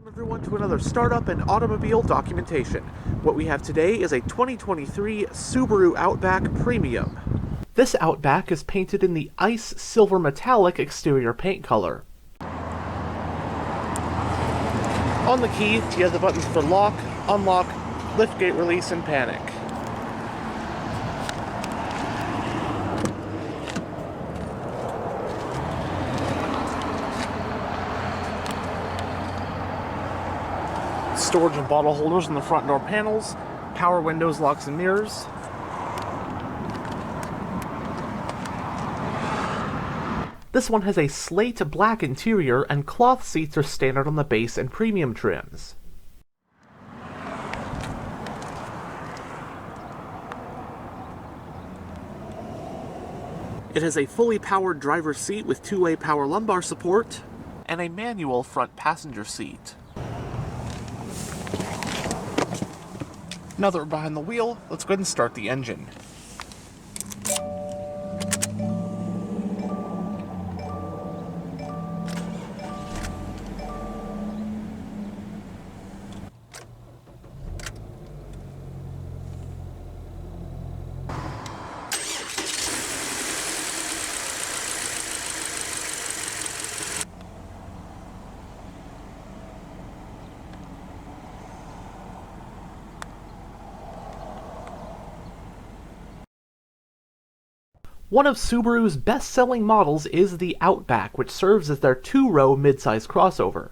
Welcome everyone to another startup and automobile documentation. What we have today is a 2023 Subaru Outback Premium. This Outback is painted in the ice silver metallic exterior paint color. On the key, you have the buttons for lock, unlock, liftgate release, and panic. Storage and bottle holders on the front door panels, power windows, locks, and mirrors. This one has a slate black interior, and cloth seats are standard on the base and premium trims. It has a fully powered driver's seat with two-way power lumbar support, and a manual front passenger seat. Now that we're behind the wheel, let's go ahead and start the engine. One of Subaru's best-selling models is the Outback, which serves as their two-row midsize crossover.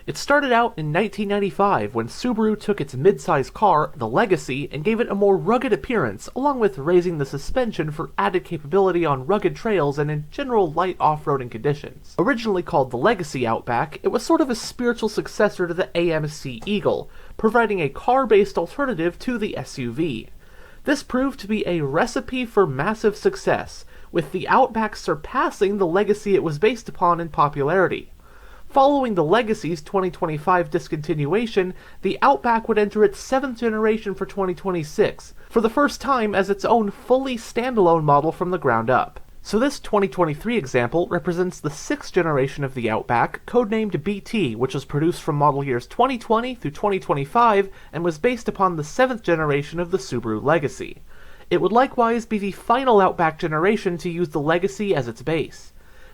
It started out in 1995 when Subaru took its midsize car, the Legacy, and gave it a more rugged appearance, along with raising the suspension for added capability on rugged trails and in general light off-roading conditions. Originally called the Legacy Outback, it was sort of a spiritual successor to the AMC Eagle, providing a car-based alternative to the SUV. This proved to be a recipe for massive success, with the Outback surpassing the Legacy it was based upon in popularity. Following the Legacy's 2025 discontinuation, the Outback would enter its 7th generation for 2026, for the first time as its own fully standalone model from the ground up. So this 2023 example represents the 6th generation of the Outback, codenamed BT, which was produced from model years 2020 through 2025 and was based upon the 7th generation of the Subaru Legacy. It would likewise be the final Outback generation to use the Legacy as its base.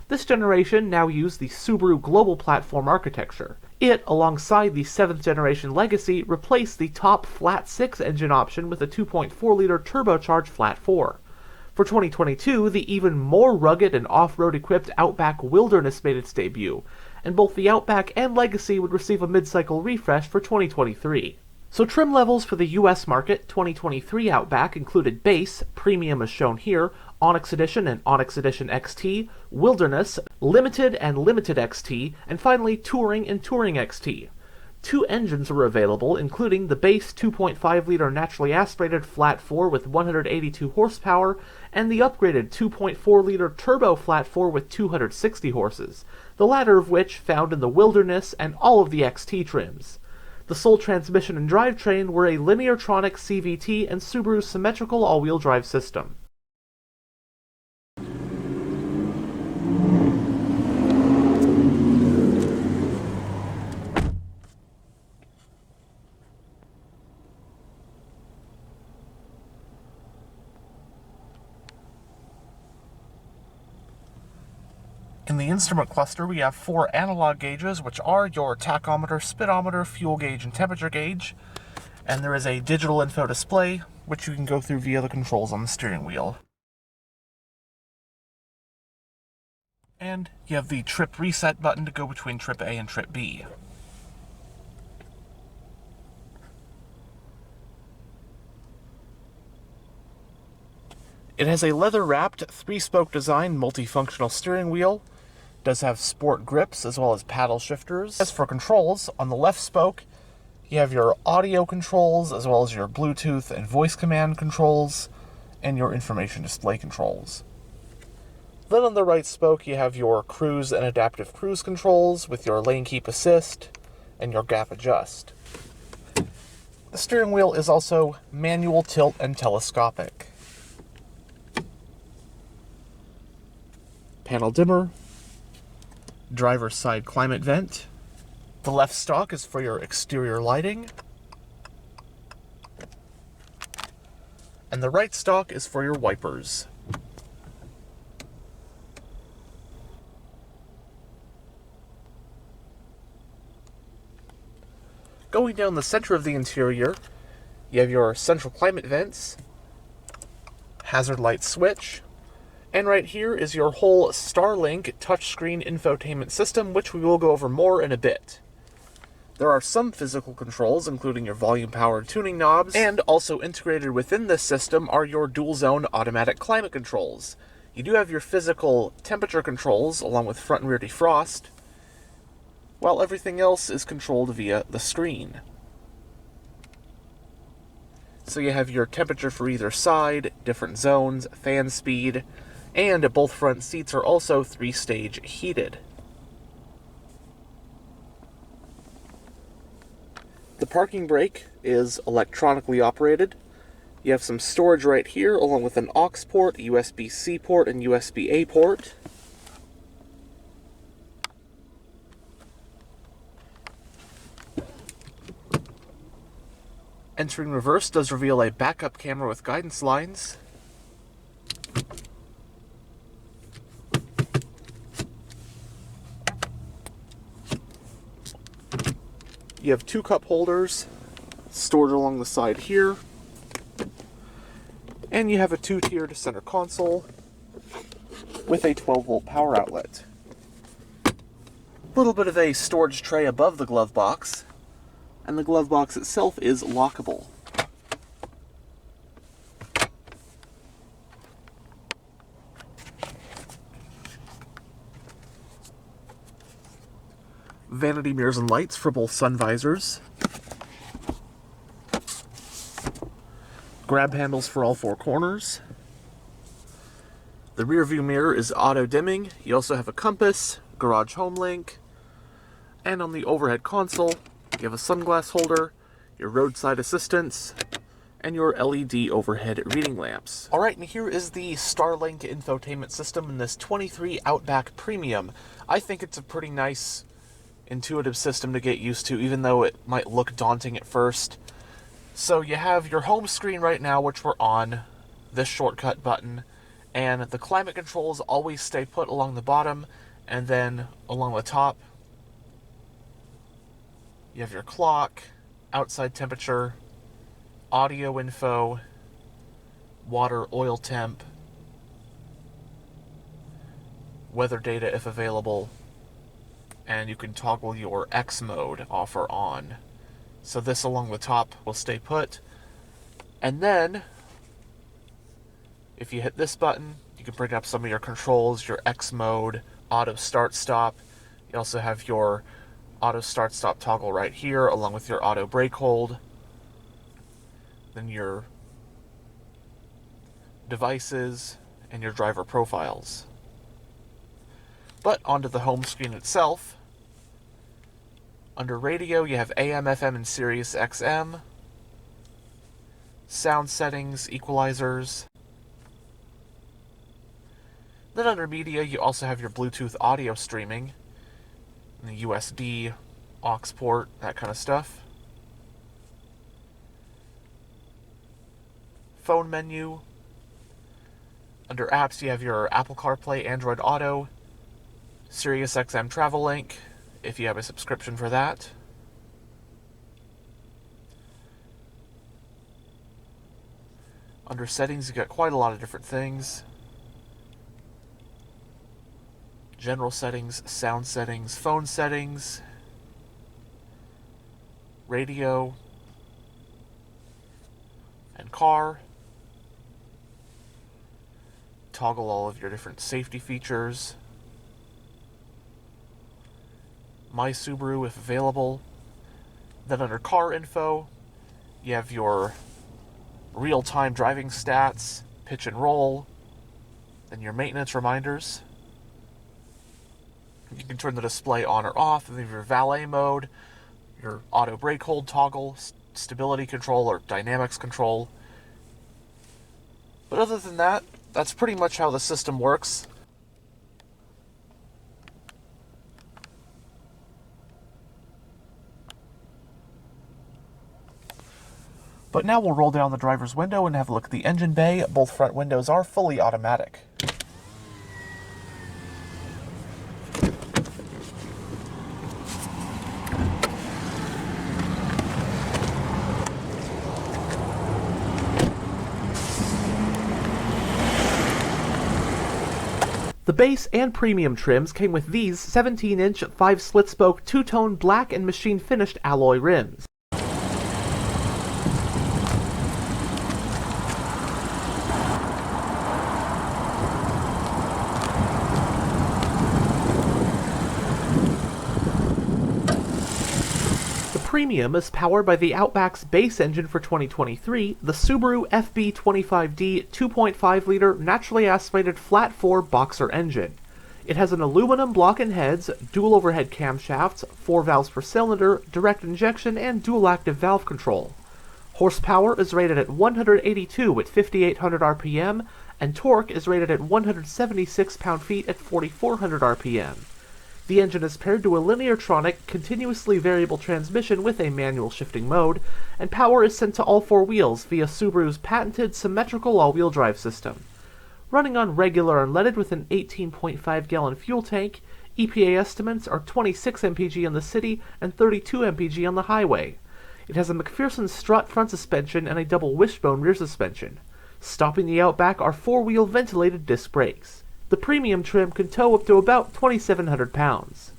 This generation now used the Subaru Global Platform architecture. It, alongside the 7th generation Legacy, replaced the top flat 6 engine option with a 2.4-liter turbocharged flat 4. For 2022, the even more rugged and off-road equipped Outback Wilderness made its debut, and both the Outback and Legacy would receive a mid-cycle refresh for 2023. So trim levels for the US market 2023 Outback included Base, Premium as shown here, Onyx Edition and Onyx Edition XT, Wilderness, Limited and Limited XT, and finally Touring and Touring XT. 2 engines were available, including the base 2.5-liter naturally aspirated flat 4 with 182 horsepower, and the upgraded 2.4-liter turbo flat 4 with 260 horses, the latter of which found in the Wilderness and all of the XT trims. The sole transmission and drivetrain were a Lineartronic CVT and Subaru's symmetrical all-wheel drive system. In the instrument cluster, we have 4 analog gauges, which are your tachometer, speedometer, fuel gauge, and temperature gauge. And there is a digital info display, which you can go through via the controls on the steering wheel. And you have the trip reset button to go between trip A and trip B. It has a leather-wrapped, 3-spoke design multifunctional steering wheel. It does have sport grips as well as paddle shifters. As for controls, on the left spoke, you have your audio controls as well as your Bluetooth and voice command controls and your information display controls. Then on the right spoke, you have your cruise and adaptive cruise controls with your lane keep assist and your gap adjust. The steering wheel is also manual tilt and telescopic. Panel dimmer, driver's side climate vent, The left stalk is for your exterior lighting, and the right stalk is for your wipers. Going down the center of the interior, you have your central climate vents, hazard light switch, and right here is your whole StarLink touchscreen infotainment system, which we will go over more in a bit. There are some physical controls, including your volume, power, and tuning knobs, and also integrated within this system are your dual-zone automatic climate controls. You do have your physical temperature controls, along with front and rear defrost, while everything else is controlled via the screen. So you have your temperature for either side, different zones, fan speed, and both front seats are also 3-stage heated. The parking brake is electronically operated. You have some storage right here, along with an aux port, USB-C port, and USB-A port. Entering reverse does reveal a backup camera with guidance lines. You have 2 cup holders stored along the side here. And you have a 2-tiered center console with a 12-volt power outlet. A little bit of a storage tray above the glove box. And the glove box itself is lockable. Vanity mirrors and lights for both sun visors. Grab handles for all 4 corners. The rear view mirror is auto dimming. You also have a compass, garage home link, and on the overhead console, you have a sunglass holder, your roadside assistance, and your LED overhead reading lamps. Alright, and here is the StarLink infotainment system in this 23 Outback Premium. I think it's a pretty nice, intuitive system to get used to, even though it might look daunting at first. So you have your home screen right now, which we're on, this shortcut button, and the climate controls always stay put along the bottom, and then along the top, you have your clock, outside temperature, audio info, water, oil temp, weather data if available, and you can toggle your X mode off or on. So this along the top will stay put. And then, if you hit this button, you can bring up some of your controls, your X mode, auto start stop. You also have your auto start stop toggle right here, along with your auto brake hold. Then your devices and your driver profiles. But onto the home screen itself. Under radio, you have AM, FM, and Sirius XM. Sound settings, equalizers. Then under media, you also have your Bluetooth audio streaming, and the USB, aux port, that kind of stuff. Phone menu. Under apps, you have your Apple CarPlay, Android Auto, Sirius XM Travel Link, if you have a subscription for that. Under settings, you got quite a lot of different things. General settings, sound settings, phone settings, radio, and car. Toggle all of your different safety features. My Subaru if available. Then under car info, you have your real-time driving stats, pitch and roll, then your maintenance reminders. You can turn the display on or off, and then your valet mode, your auto brake hold toggle, stability control or dynamics control. But other than that, that's pretty much how the system works. But now we'll roll down the driver's window and have a look at the engine bay. Both front windows are fully automatic. The base and premium trims came with these 17-inch 5-slit-spoke two-tone black and machine-finished alloy rims. The Premium is powered by the Outback's base engine for 2023, the Subaru FB25D 2.5-liter naturally aspirated flat-4 boxer engine. It has an aluminum block and heads, dual overhead camshafts, 4 valves per cylinder, direct injection, and dual active valve control. Horsepower is rated at 182 at 5,800 RPM, and torque is rated at 176 pound-feet at 4,400 RPM. The engine is paired to a Lineartronic continuously variable transmission with a manual shifting mode, and power is sent to all 4 wheels via Subaru's patented symmetrical all-wheel drive system. Running on regular unleaded with an 18.5-gallon fuel tank, EPA estimates are 26 mpg in the city and 32 mpg on the highway. It has a McPherson strut front suspension and a double wishbone rear suspension. Stopping the Outback are 4-wheel ventilated disc brakes. The premium trim can tow up to about 2,700 pounds.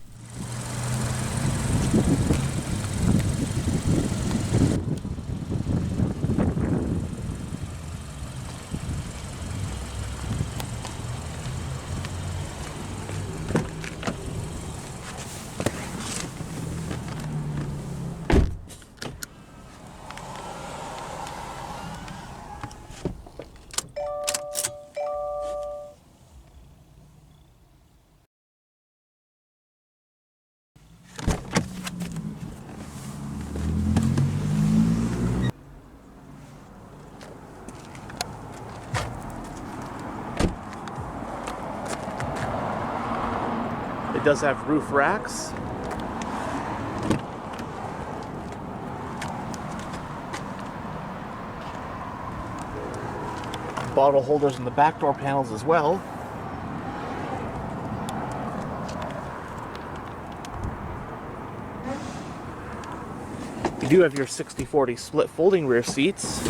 It does have roof racks. Bottle holders in the back door panels as well. You do have your 60/40 split folding rear seats.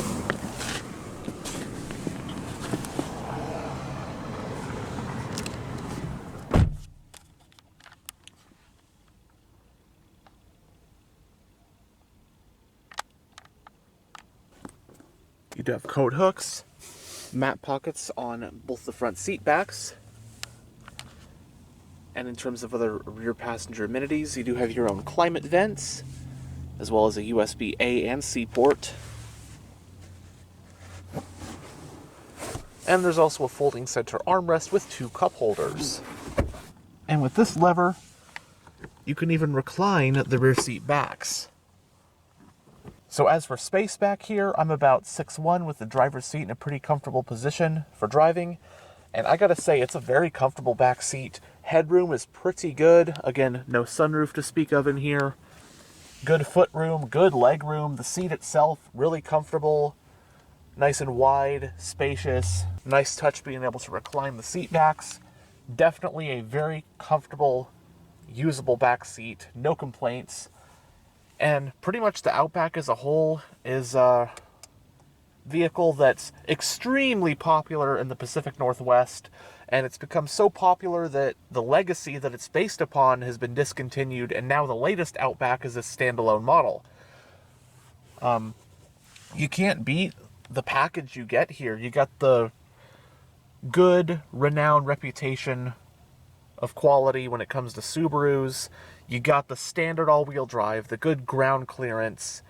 You do have coat hooks, mat pockets on both the front seat backs. And in terms of other rear passenger amenities, you do have your own climate vents, as well as a USB A and C port. And there's also a folding center armrest with 2 cup holders. And with this lever, you can even recline the rear seat backs. So as for space back here, I'm about 6'1" with the driver's seat in a pretty comfortable position for driving. And I gotta say, it's a very comfortable back seat. Headroom is pretty good. Again, no sunroof to speak of in here. Good foot room, good leg room. The seat itself, really comfortable. Nice and wide, spacious. Nice touch being able to recline the seat backs. Definitely a very comfortable, usable back seat. No complaints. And pretty much the Outback as a whole is a vehicle that's extremely popular in the Pacific Northwest, and it's become so popular that the legacy that it's based upon has been discontinued, and now the latest Outback is a standalone model. You can't beat the package you get here. You got the good, renowned reputation of quality when it comes to Subarus. You got the standard all-wheel drive, the good ground clearance.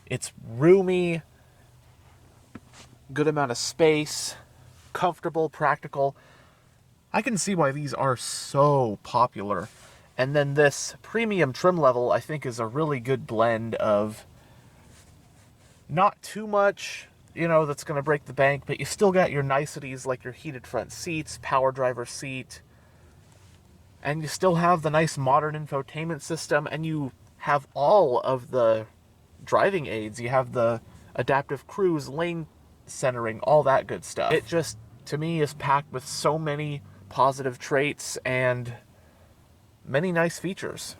It's roomy, good amount of space, comfortable, practical. I can see why these are so popular. And then this premium trim level, I think, is a really good blend of not too much, that's going to break the bank, but you still got your niceties like your heated front seats, power driver seat, and you still have the nice modern infotainment system, and you have all of the driving aids. You have the adaptive cruise, lane centering, all that good stuff. It just, to me, is packed with so many positive traits and many nice features.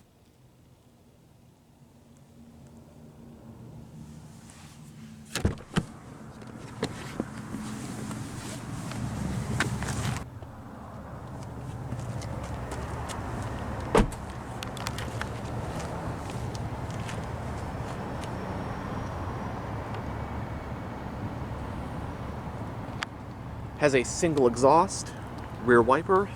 Has a single exhaust, rear wiper,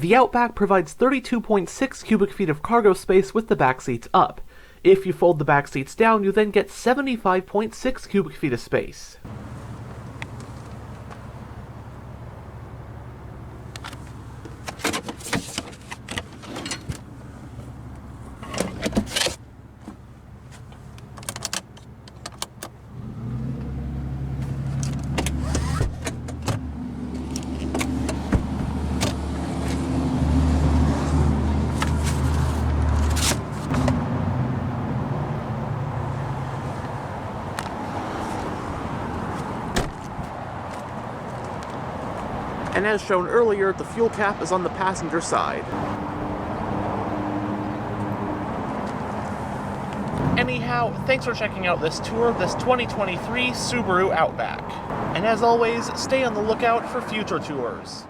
The Outback provides 32.6 cubic feet of cargo space with the back seats up. If you fold the back seats down, you then get 75.6 cubic feet of space. And as shown earlier, the fuel cap is on the passenger side. Anyhow, thanks for checking out this tour of this 2023 Subaru Outback. And as always, stay on the lookout for future tours.